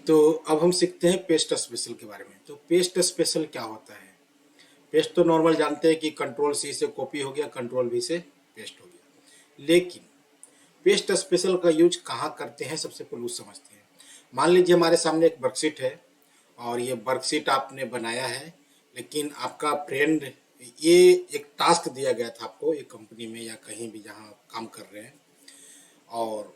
तो अब हम सीखते हैं पेस्ट स्पेशल के बारे में। तो पेस्ट स्पेशल क्या होता है? पेस्ट तो नॉर्मल जानते हैं कि कंट्रोल सी से कॉपी हो गया, कंट्रोल वी से पेस्ट हो गया। लेकिन पेस्ट स्पेशल का यूज कहाँ करते हैं, सबसे पहले उस समझते हैं। मान लीजिए हमारे सामने एक वर्कशीट है और ये वर्कशीट आपने बनाया है, लेकिन आपका फ्रेंड, ये एक टास्क दिया गया था आपको एक कंपनी में या कहीं भी जहाँ आप काम कर रहे हैं, और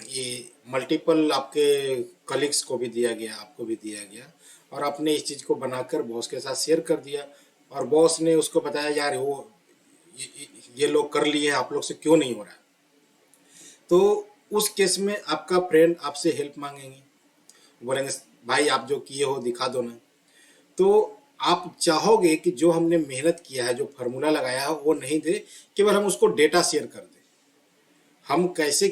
ये मल्टीपल आपके कलीग्स को भी दिया गया, आपको भी दिया गया, और आपने इस चीज़ को बनाकर बॉस के साथ शेयर कर दिया। और बॉस ने उसको बताया, यार वो ये लोग कर लिए हैं, आप लोग से क्यों नहीं हो रहा है? तो उस केस में आपका फ्रेंड आपसे हेल्प मांगेंगे, बोलेंगे भाई आप जो किए हो दिखा दो ना। तो आप चाहोगे कि जो हमने मेहनत किया है, जो फार्मूला लगाया है, वो नहीं दे, केवल हम उसको डेटा शेयर कर दें। हम कैसे,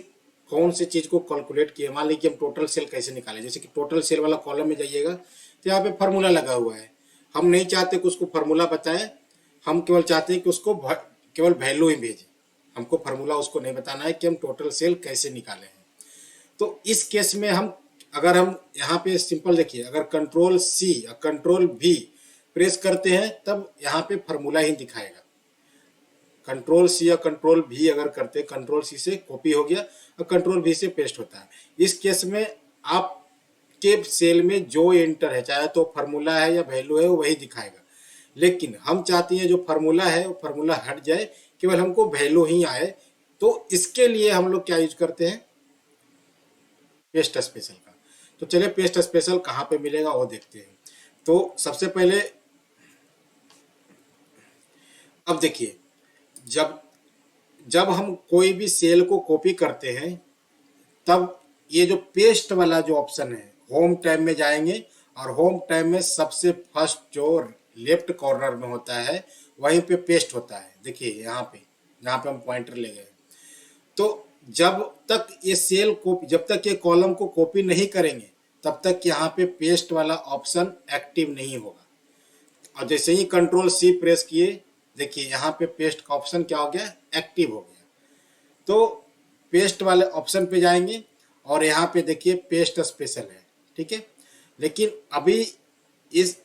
कौन से चीज़ को कैलकुलेट किए, मान लीजिए हम टोटल सेल कैसे निकालें, जैसे कि टोटल सेल वाला कॉलम में जाइएगा तो यहाँ पे फार्मूला लगा हुआ है। हम नहीं चाहते कि उसको फार्मूला बताएं, हम केवल चाहते हैं कि उसको केवल वैल्यू ही भेजें। हमको फार्मूला उसको नहीं बताना है कि हम टोटल सेल कैसे निकाले हैं। तो इस केस में हम, अगर हम यहाँ पे सिंपल देखिए, अगर कंट्रोल सी या कंट्रोल भी प्रेस करते हैं तब यहाँ पे फार्मूला ही दिखाएगा। कंट्रोल सी या कंट्रोल भी अगर करते, कंट्रोल सी से कॉपी हो गया और कंट्रोल भी से पेस्ट होता है। इस केस में आपके सेल में जो एंटर है, चाहे तो फार्मूला है या वैल्यू है, वो वही दिखाएगा। लेकिन हम चाहते हैं जो फार्मूला है वो फार्मूला हट जाए, केवल हमको वैल्यू ही आए। तो इसके लिए हम लोग क्या यूज करते हैं, पेस्ट स्पेशल का। तो चलिए पेस्ट स्पेशल कहाँ पे मिलेगा वो देखते हैं। तो सबसे पहले अब देखिए, जब जब हम कोई भी सेल को कॉपी करते हैं, तब ये जो पेस्ट वाला जो ऑप्शन है, होम टैब में जाएंगे और होम टैब में सबसे फर्स्ट जो लेफ्ट कॉर्नर में होता है वहीं पे पेस्ट होता है। देखिए यहाँ पे, जहाँ पे हम पॉइंटर ले गए। तो जब तक ये सेल को, जब तक ये कॉलम को कॉपी नहीं करेंगे, तब तक यहाँ पे पेस्ट वाला ऑप्शन एक्टिव नहीं होगा। और जैसे ही कंट्रोल सी प्रेस किए, देखिए यहाँ पे पेस्ट का ऑप्शन क्या हो गया, एक्टिव हो गया। तो पेस्ट वाले ऑप्शन पे जाएंगे और यहाँ पे देखिए पेस्ट स्पेशल है, ठीक है। लेकिन अभी इस,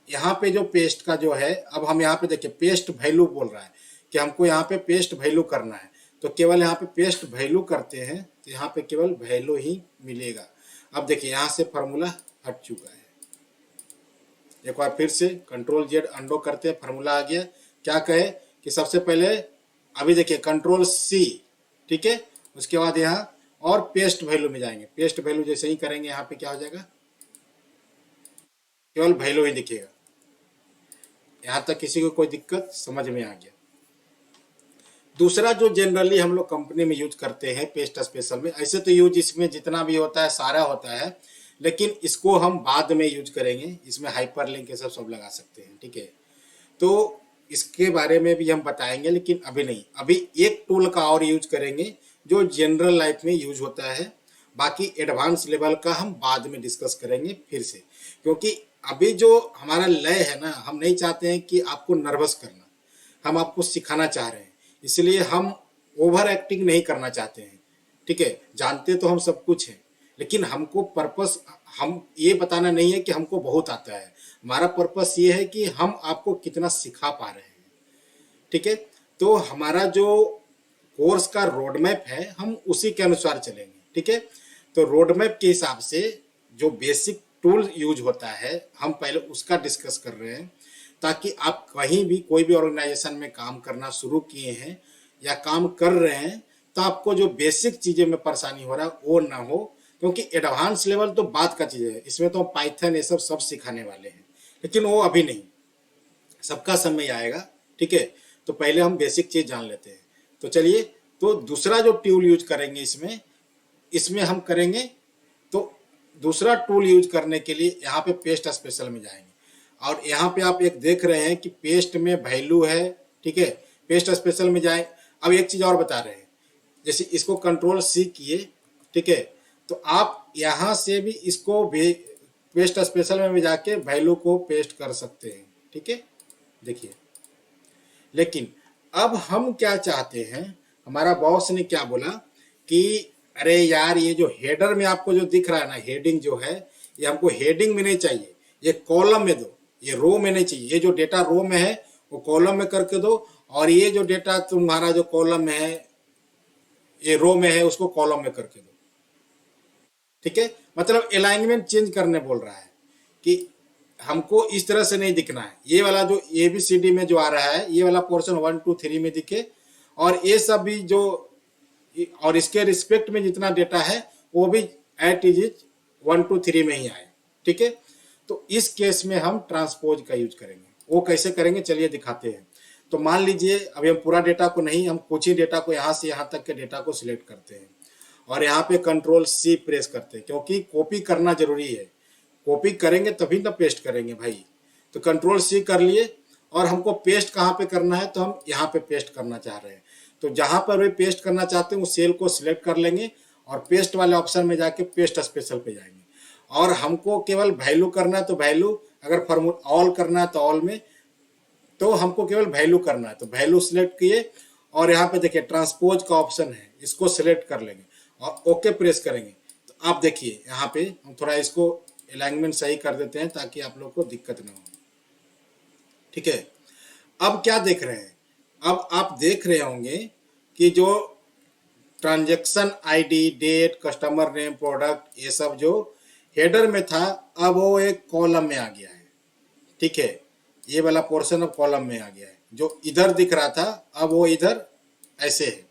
यहाँ पे जो पेस्ट का जो है, अब हम यहाँ पे देखिए पेस्ट वैल्यू बोल रहा है कि हमको यहाँ पे पेस्ट वैल्यू करना है। तो केवल यहाँ पे पेस्ट वैल्यू करते हैं तो यहाँ पे केवल वैल्यू ही मिलेगा। अब देखिए यहाँ से फार्मूला हट चुका है। एक बार फिर से कंट्रोल जेड अंडो करते हैं, फार्मूला आ गया। क्या कहे कि सबसे पहले अभी देखिए कंट्रोल सी, ठीक है, उसके बाद यहाँ और पेस्ट वैल्यू में जाएंगे। पेस्ट वैल्यू जैसे ही करेंगे यहाँ पे क्या हो जाएगा, केवल वैल्यू ही दिखेगा। यहाँ तक किसी को कोई दिक्कत समझ में आ गया। दूसरा जो जनरली हम लोग कंपनी में यूज करते हैं पेस्ट स्पेशल में, ऐसे तो यूज इसमें जितना भी होता है सारा होता है, लेकिन इसको हम बाद में यूज करेंगे। इसमें हाइपर लिंक ये सब सब लगा सकते हैं, ठीक है। तो इसके बारे में भी हम बताएंगे, लेकिन अभी नहीं। अभी एक टूल का और यूज करेंगे जो जनरल लाइफ में यूज होता है। बाकी एडवांस लेवल का हम बाद में डिस्कस करेंगे फिर से, क्योंकि अभी जो हमारा लय है ना, हम नहीं चाहते हैं कि आपको नर्वस करना, हम आपको सिखाना चाह रहे हैं। इसलिए हम ओवर एक्टिंग नहीं करना चाहते हैं, ठीक है। जानते तो हम सब कुछ हैं, लेकिन हमको पर्पस, हम ये बताना नहीं है कि हमको बहुत आता है। हमारा पर्पस ये है कि हम आपको कितना सिखा पा रहे हैं, ठीक है। तो हमारा जो कोर्स का रोड मैप है, हम उसी के अनुसार चलेंगे, ठीक है। तो रोड मैप के हिसाब से जो बेसिक टूल यूज होता है, हम पहले उसका डिस्कस कर रहे हैं, ताकि आप कहीं भी कोई भी ऑर्गेनाइजेशन में काम करना शुरू किए हैं या काम कर रहे हैं, तो आपको जो बेसिक चीज़ें में परेशानी हो रहा है वो ना हो। क्योंकि एडवांस लेवल तो बात का चीज़ है, इसमें तो पाइथन ये सब सब सिखाने वाले हैं, लेकिन वो अभी नहीं, सबका समय आएगा, ठीक है। तो पहले हम बेसिक चीज़ जान लेते हैं। तो चलिए, तो दूसरा जो टूल यूज करेंगे इसमें, इसमें हम करेंगे, तो दूसरा टूल यूज करने के लिए यहाँ पे पेस्ट स्पेशल में जाएंगे। और यहाँ पे आप एक देख रहे हैं कि पेस्ट में वैल्यू है, ठीक है। पेस्ट स्पेशल में जाए। अब एक चीज़ और बता रहे हैं, जैसे इसको कंट्रोल सी किए, ठीक है, तो आप यहाँ से भी इसको भी पेस्ट स्पेशल में भी जाके वैल्यू को पेस्ट कर सकते हैं, ठीक है। देखिए, लेकिन अब हम क्या चाहते हैं, हमारा बॉस ने क्या बोला कि अरे यार, ये जो हेडर में आपको जो दिख रहा है ना, हेडिंग जो है, ये हमको हेडिंग में नहीं चाहिए, ये कॉलम में दो, ये रो में नहीं चाहिए। ये जो डेटा रो में है वो कॉलम में करके दो, और ये जो डेटा तुम्हारा जो कॉलम में है, ये रो में है, उसको कॉलम में करके दो। ठीक है, मतलब अलाइनमेंट चेंज करने बोल रहा है कि हमको इस तरह से नहीं दिखना है। ये वाला जो ABCD में जो आ रहा है, ये वाला पोर्शन 1 2 3 में दिखे, और ये सब भी जो, और इसके रिस्पेक्ट में जितना डेटा है वो भी एट इज 1 2 3 में ही आए। ठीक है, तो इस केस में हम ट्रांसपोज का यूज करेंगे। वो कैसे करेंगे चलिए दिखाते हैं। तो मान लीजिए अभी हम पूरा डेटा को नहीं, हम कुछ ही डेटा को, यहाँ से यहाँ तक के डेटा को सिलेक्ट करते हैं और यहाँ पे Ctrl+C प्रेस करते हैं, क्योंकि कॉपी करना जरूरी है। कॉपी करेंगे तभी ना पेस्ट करेंगे भाई। तो Ctrl+C कर लिए, और हमको पेस्ट कहाँ पे करना है, तो हम यहाँ पे पेस्ट करना चाह रहे हैं। तो जहाँ पर भी पेस्ट करना चाहते हैं उस सेल को सिलेक्ट कर लेंगे और पेस्ट वाले ऑप्शन में जाके पेस्ट स्पेशल पे जाएंगे। और हमको केवल वैल्यू करना है तो वैल्यू, अगर फॉर्मूला ऑल करना है तो ऑल में, तो हमको केवल वैल्यू करना है तो वैल्यू सिलेक्ट किए, और यहाँ पे देखिए ट्रांसपोज का ऑप्शन है, इसको सिलेक्ट कर लेंगे और ओके प्रेस करेंगे। तो आप देखिए यहाँ पे हम थोड़ा इसको अलाइनमेंट सही कर देते हैं ताकि आप लोग को दिक्कत ना हो। ठीक है, अब क्या देख रहे हैं, अब आप देख रहे होंगे कि जो transaction ID, date, customer name, product, ये सब जो हेडर में था अब वो एक कॉलम में आ गया है। ठीक है, ये वाला पोर्शन अब कॉलम में आ गया है। जो इधर दिख रहा था अब वो इधर ऐसे है,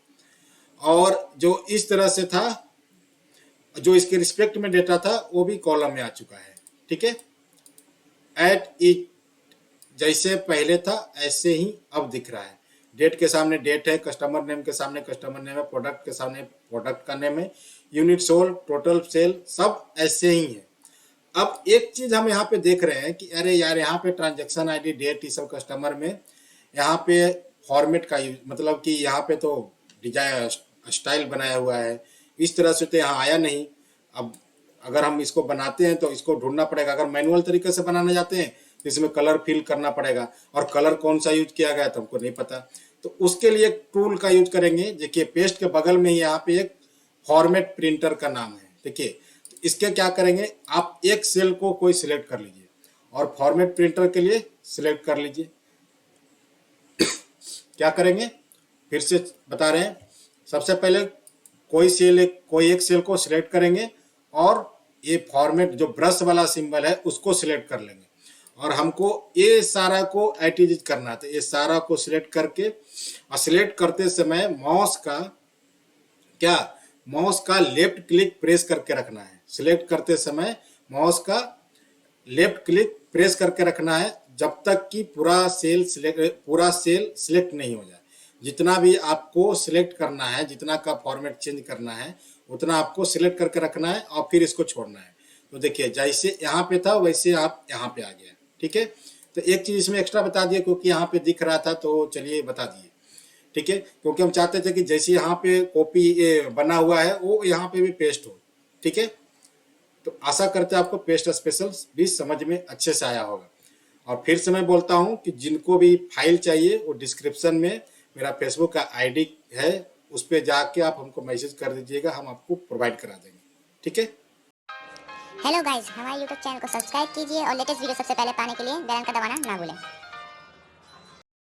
और जो इस तरह से था, जो इसके रिस्पेक्ट में डेटा था वो भी कॉलम में आ चुका है। ठीक है, एट इज जैसे पहले था ऐसे ही अब दिख रहा है। डेट के सामने डेट है, कस्टमर नेम के सामने कस्टमर नेम है, प्रोडक्ट के सामने प्रोडक्ट का नेम है, यूनिट सोल्ड, टोटल सेल, सब ऐसे ही है। अब एक चीज हम यहाँ पे देख रहे हैं कि अरे यार, यहाँ पे ट्रांजैक्शन आईडी, डेट, ये सब कस्टमर में, यहाँ पे फॉर्मेट का यूज, मतलब कि यहाँ पे तो डिजाइन स्टाइल बनाया हुआ है, इस तरह से तो यहाँ आया नहीं। अब अगर हम इसको बनाते हैं तो इसको ढूंढना पड़ेगा। अगर मैनुअल तरीके से बनाने जाते हैं तो इसमें कलर फिल करना पड़ेगा, और कलर कौन सा यूज किया गया तो हमको नहीं पता। तो उसके लिए एक टूल का यूज करेंगे। देखिए पेस्ट के बगल में ही यहाँ पे एक फॉर्मेट प्रिंटर का नाम है। देखिए, तो इसके क्या करेंगे, आप एक सेल को कोई सिलेक्ट कर लीजिए और फॉर्मेट प्रिंटर के लिए सिलेक्ट कर लीजिए। क्या करेंगे फिर से बता रहे हैं। सबसे पहले कोई एक सेल को सिलेक्ट करेंगे, और ये फॉर्मेट जो ब्रश वाला सिंबल है उसको सिलेक्ट कर लेंगे, और हमको ये सारा को एडिट करना है। तो ये सारा को सिलेक्ट करके, और सिलेक्ट करते समय माउस का लेफ्ट क्लिक प्रेस करके रखना है। सिलेक्ट करते समय माउस का लेफ्ट क्लिक प्रेस करके रखना है जब तक कि पूरा सेल सिलेक्ट नहीं हो जाए। जितना भी आपको सिलेक्ट करना है, जितना का फॉर्मेट चेंज करना है, उतना आपको सिलेक्ट करके रखना है और फिर इसको छोड़ना है। तो देखिए जैसे यहाँ पे था वैसे आप यहाँ पे आ गया। ठीक है, तो एक चीज इसमें एक्स्ट्रा बता दिए क्योंकि यहाँ पे दिख रहा था, तो चलिए बता दिए। ठीक है, क्योंकि हम चाहते थे कि जैसे यहाँ पे कॉपी बना हुआ है वो यहाँ पे भी पेस्ट हो। ठीक है, तो आशा करते हैं आपको पेस्ट स्पेशल भी समझ में अच्छे से आया होगा। और फिर से मैं बोलता हूँ कि जिनको भी फाइल चाहिए वो डिस्क्रिप्शन में मेरा फेसबुक का आईडी है, उस पर जाके आप हमको मैसेज कर दीजिएगा, हम आपको प्रोवाइड करा देंगे। ठीक है, हेलो गाइस, हमारे यूट्यूब चैनल को सब्सक्राइब कीजिए और लेटेस्ट वीडियो सबसे पहले पाने के लिए बेल आइकन का दबाना ना भूलें।